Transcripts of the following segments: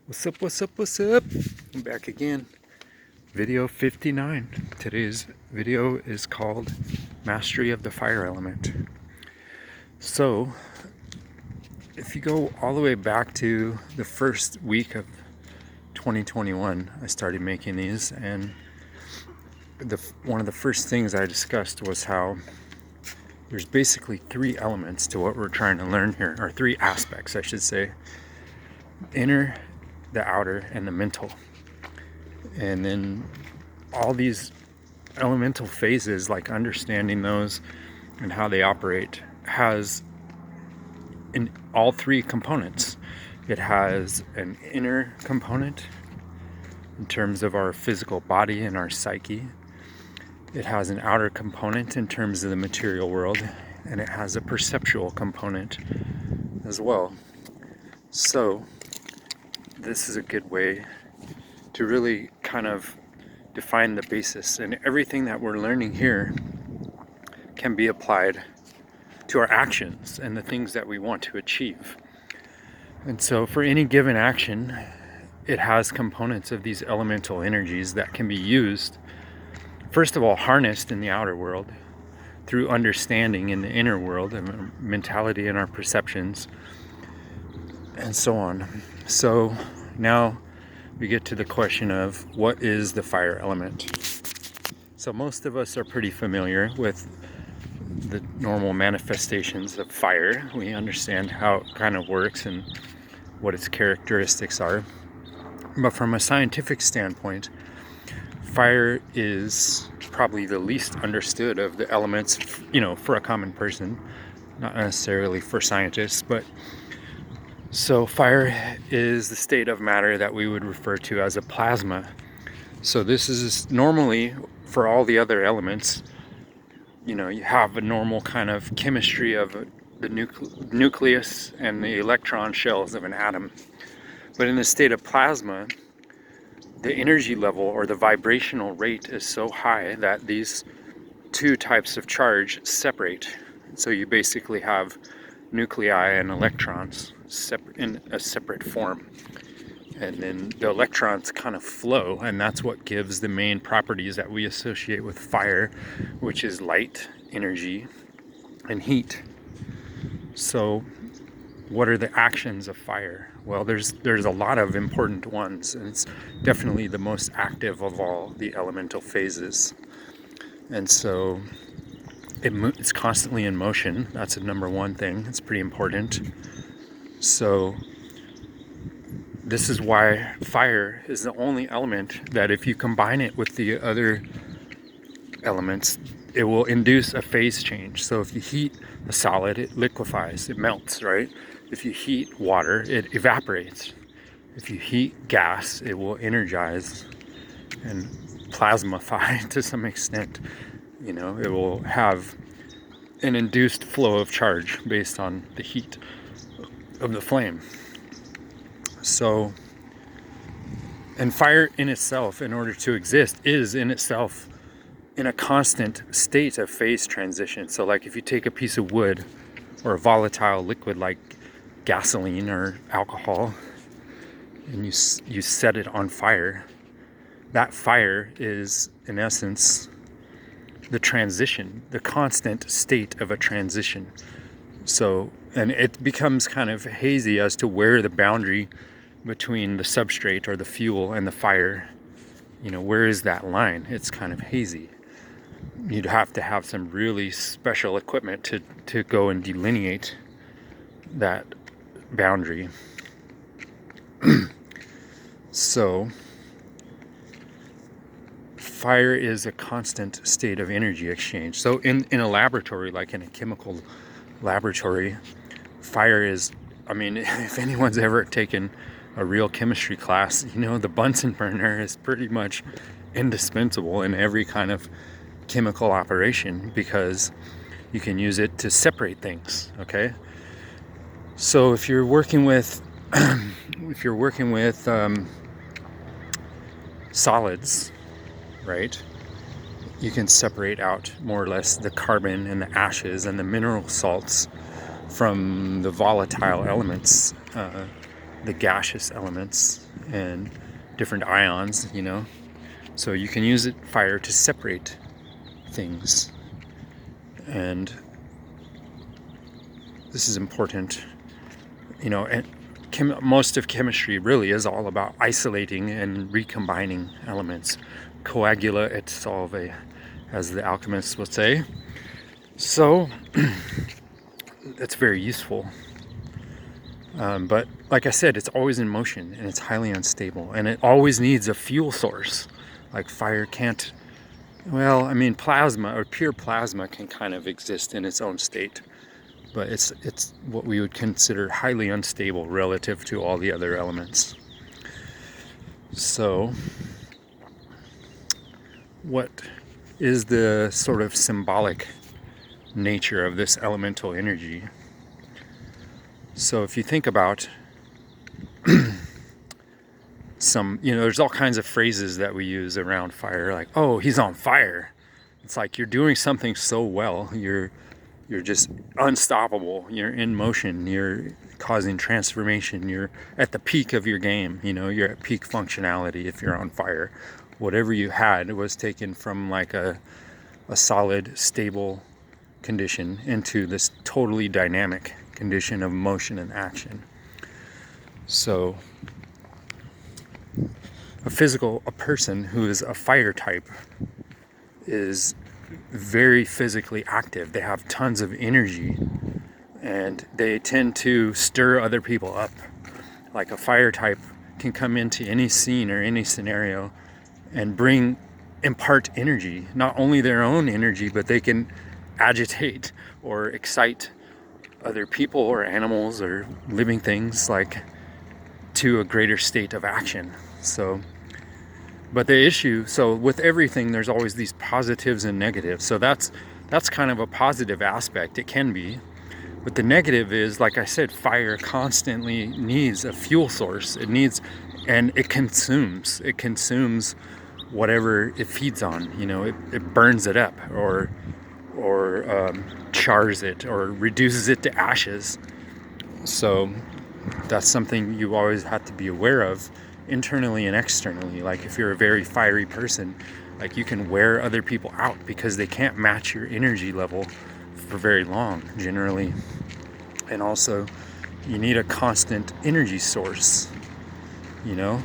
What's up, what's up, what's up? I'm back again. Video 59. Today's video is called Mastery of the Fire Element. So, if you go all the way back to the first week of 2021, I started making these, and one of the first things I discussed was how there's basically three elements to what we're trying to learn here, or three aspects, I should say: inner, the outer, and the mental. And then all these elemental phases, like understanding those and how they operate, has in all three components. It has an inner component in terms of our physical body and our psyche. It has an outer component in terms of the material world, and it has a perceptual component as well. So this is a good way to really kind of define the basis, and everything that we're learning here can be applied to our actions and the things that we want to achieve. And so for any given action, it has components of these elemental energies that can be used, first of all, harnessed in the outer world through understanding in the inner world and our mentality and our perceptions and so on. So now we get to the question of what is the fire element. So most of us are pretty familiar with the normal manifestations of fire. We understand how it kind of works and what its characteristics are. But from a scientific standpoint, fire is probably the least understood of the elements, for a common person, not necessarily for scientists. But so fire is the state of matter that we would refer to as a plasma. So this is normally, for all the other elements, you have a normal kind of chemistry of the nucleus and the electron shells of an atom. But in the state of plasma, the energy level or the vibrational rate is so high that these two types of charge separate. So you basically have nuclei and electrons in a separate form. And then the electrons kind of flow, and that's what gives the main properties that we associate with fire, which is light, energy, and heat. So what are the actions of fire? Well, there's a lot of important ones, and it's definitely the most active of all the elemental phases. And so it's constantly in motion. That's the number one thing. It's pretty important. So this is why fire is the only element that, if you combine it with the other elements, it will induce a phase change. So if you heat a solid, it liquefies, it melts, right? If you heat water, it evaporates. If you heat gas, it will energize and plasmify to some extent. It will have an induced flow of charge based on the heat of the flame. So, and fire in itself, in order to exist, is in itself in a constant state of phase transition. So like if you take a piece of wood or a volatile liquid like gasoline or alcohol and you set it on fire, that fire is in essence the transition, the constant state of a transition. So, and it becomes kind of hazy as to where the boundary between the substrate or the fuel and the fire, where is that line? It's kind of hazy. You'd have to have some really special equipment to go and delineate that boundary. So fire is a constant state of energy exchange. So in a laboratory, like in a chemical laboratory, fire is, if anyone's ever taken a real chemistry class, the Bunsen burner is pretty much indispensable in every kind of chemical operation, because you can use it to separate things. Okay, so if you're working with solids, right, you can separate out more or less the carbon and the ashes and the mineral salts from the volatile elements the gaseous elements and different ions, you know. So you can use fire to separate things, and this is important, you know. And most of chemistry really is all about isolating and recombining elements. Coagula et solve, as the alchemists would say. So that's very useful. But like I said, it's always in motion and it's highly unstable, and it always needs a fuel source. Like fire can't, well, I mean, plasma or pure plasma can kind of exist in its own state, but it's what we would consider highly unstable relative to all the other elements. So what is the sort of symbolic nature of this elemental energy? So if you think about there's all kinds of phrases that we use around fire, like, oh, he's on fire. It's like you're doing something so well, you're just unstoppable, you're in motion, you're causing transformation, you're at the peak of your game, you know, you're at peak functionality if you're on fire. Whatever you had was taken from like a solid, stable condition into this totally dynamic condition of motion and action. So a person who is a fire type is very physically active. They have tons of energy and they tend to stir other people up. Like a fire type can come into any scene or any scenario and impart energy, not only their own energy, but they can agitate or excite other people or animals or living things like to a greater state of action. So, but the issue, so with everything, there's always these positives and negatives. So that's kind of a positive aspect. It can be. But the negative is, like I said, fire constantly needs a fuel source. And it consumes whatever it feeds on. You know, it burns it up or chars it or reduces it to ashes. So that's something you always have to be aware of, internally and externally. Like if you're a very fiery person, like you can wear other people out because they can't match your energy level for very long generally. And also you need a constant energy source, you know,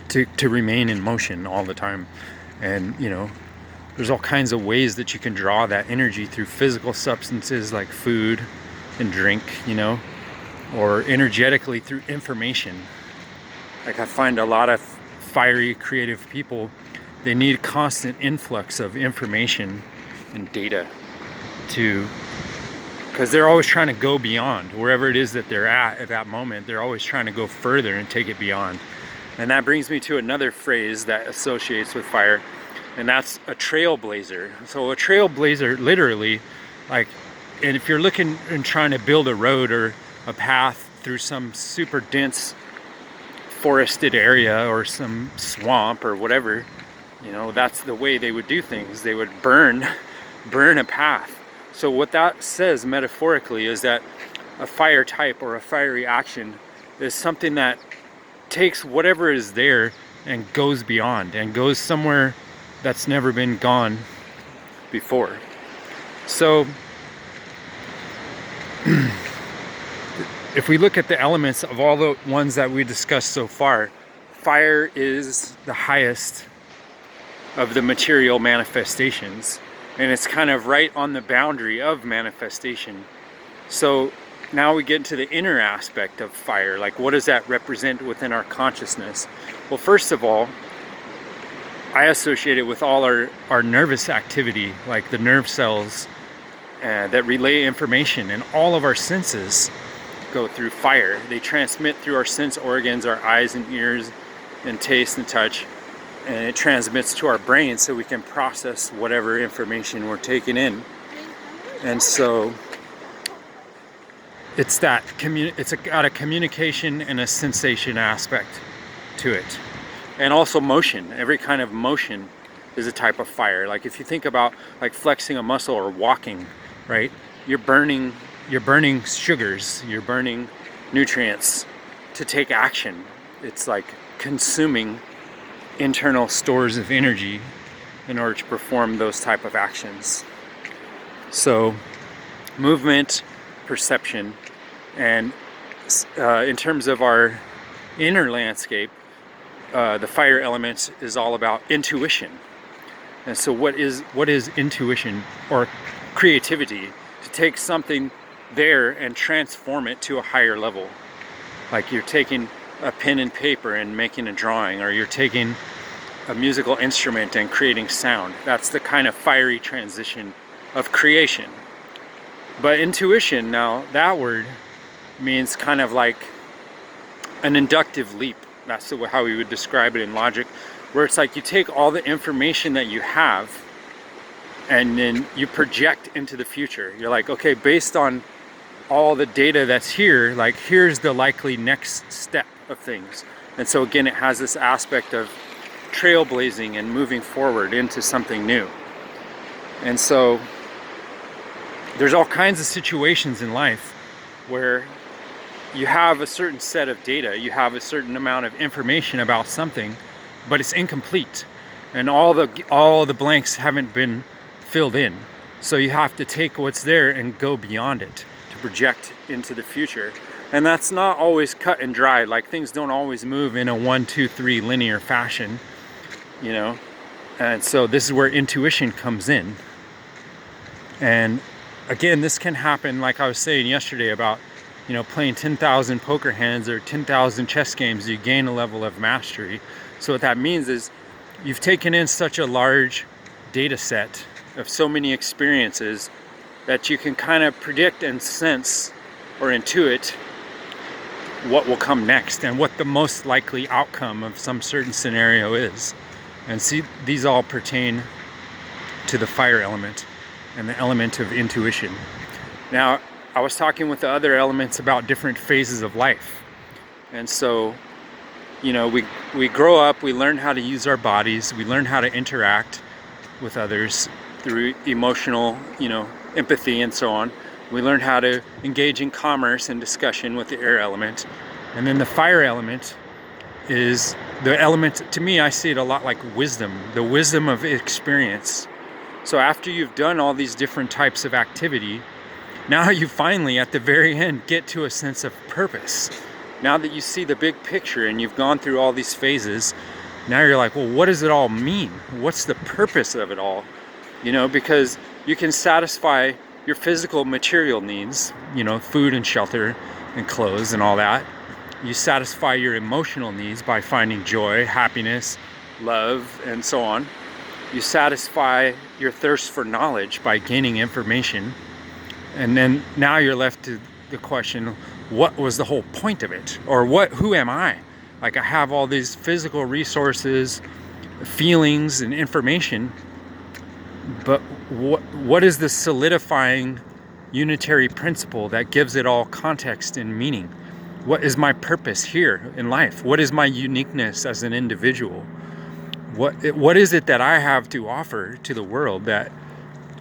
to remain in motion all the time. And you know, there's all kinds of ways that you can draw that energy through physical substances like food and drink, you know, or energetically through information. Like I find a lot of fiery, creative people, they need constant influx of information and data because they're always trying to go beyond wherever it is that they're at that moment. They're always trying to go further and take it beyond. And that brings me to another phrase that associates with fire, and that's a trailblazer. So a trailblazer, literally, like, and if you're looking and trying to build a road or a path through some super dense forested area or some swamp or whatever, you know, that's the way they would do things. They would burn a path. So what that says metaphorically is that a fire type or a fiery action is something that takes whatever is there and goes beyond and goes somewhere that's never been gone before. So if we look at the elements of all the ones that we discussed so far, fire is the highest of the material manifestations, and it's kind of right on the boundary of manifestation. So now we get into the inner aspect of fire. Like, what does that represent within our consciousness? Well, first of all, I associate it with all our nervous activity, like the nerve cells that relay information, and all of our senses go through fire. They transmit through our sense organs, our eyes and ears and taste and touch, and it transmits to our brain so we can process whatever information we're taking in. And so it's got a communication and a sensation aspect to it. And also motion. Every kind of motion is a type of fire. Like if you think about like flexing a muscle or walking, right? You're burning you're burning sugars, you're burning nutrients to take action. It's like consuming internal stores of energy in order to perform those type of actions. So movement, perception, and in terms of our inner landscape, the fire element is all about intuition. And so what is intuition or creativity? To take something there and transform it to a higher level. Like you're taking a pen and paper and making a drawing, or you're taking a musical instrument and creating sound. That's the kind of fiery transition of creation. But intuition, now that word means kind of like an inductive leap. That's how we would describe it in logic, where it's like you take all the information that you have and then you project into the future. You're like, okay, based on all the data that's here, like here's the likely next step of things. And so again, it has this aspect of trailblazing and moving forward into something new. And so there's all kinds of situations in life where you have a certain set of data, you have a certain amount of information about something, but it's incomplete, and all the blanks haven't been filled in. So you have to take what's there and go beyond it to project into the future. And that's not always cut and dry. Like things don't always move in a 1, 2, 3 linear fashion, you know. And so this is where intuition comes in. And again, this can happen, like I was saying yesterday about, you know, playing 10,000 poker hands or 10,000 chess games, you gain a level of mastery. So what that means is you've taken in such a large data set of so many experiences that you can kind of predict and sense or intuit what will come next and what the most likely outcome of some certain scenario is. And see, these all pertain to the fire element and the element of intuition. Now, I was talking with the other elements about different phases of life. And so, you know, we grow up, we learn how to use our bodies, we learn how to interact with others through emotional, you know, empathy and so on. We learn how to engage in commerce and discussion with the air element. And then the fire element is the element, to me, I see it a lot like wisdom, the wisdom of experience. So after you've done all these different types of activity, now you finally, at the very end, get to a sense of purpose. Now that you see the big picture and you've gone through all these phases, now you're like, well, what does it all mean? What's the purpose of it all? You know, because you can satisfy your physical material needs, you know, food and shelter and clothes and all that. You satisfy your emotional needs by finding joy, happiness, love, and so on. You satisfy your thirst for knowledge by gaining information. And then now you're left to the question, what was the whole point of it? Or who am I? Like I have all these physical resources, feelings, and information, but what is the solidifying unitary principle that gives it all context and meaning? What is my purpose here in life? What is my uniqueness as an individual? What is it that I have to offer to the world that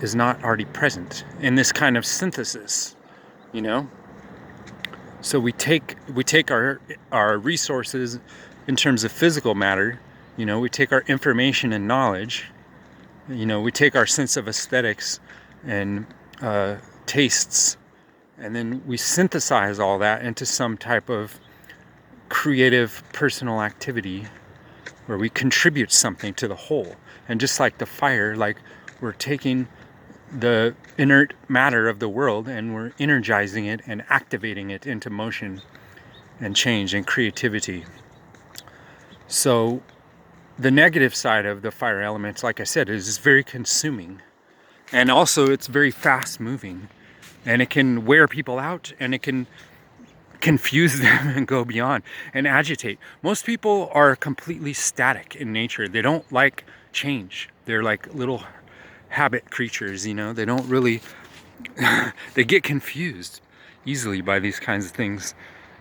is not already present in this kind of synthesis, you know? So we take our resources in terms of physical matter, you know, we take our information and knowledge, you know, we take our sense of aesthetics and tastes, and then we synthesize all that into some type of creative personal activity where we contribute something to the whole. And just like the fire, like we're taking the inert matter of the world and we're energizing it and activating it into motion and change and creativity. So the negative side of the fire elements, like I said, is it's very consuming, and also it's very fast moving, and it can wear people out, and it can confuse them and go beyond and agitate. Most people are completely static in nature. They don't like change. They're like little habit creatures, you know. They don't really they get confused easily by these kinds of things.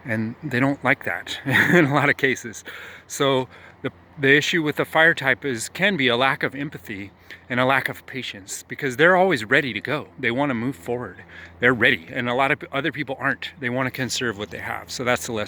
and they don't like that in a lot of cases. So the issue with the fire type can be a lack of empathy and a lack of patience, because they're always ready to go. They want to move forward. They're ready, and a lot of other people aren't. They want to conserve what they have. So that's the lesson.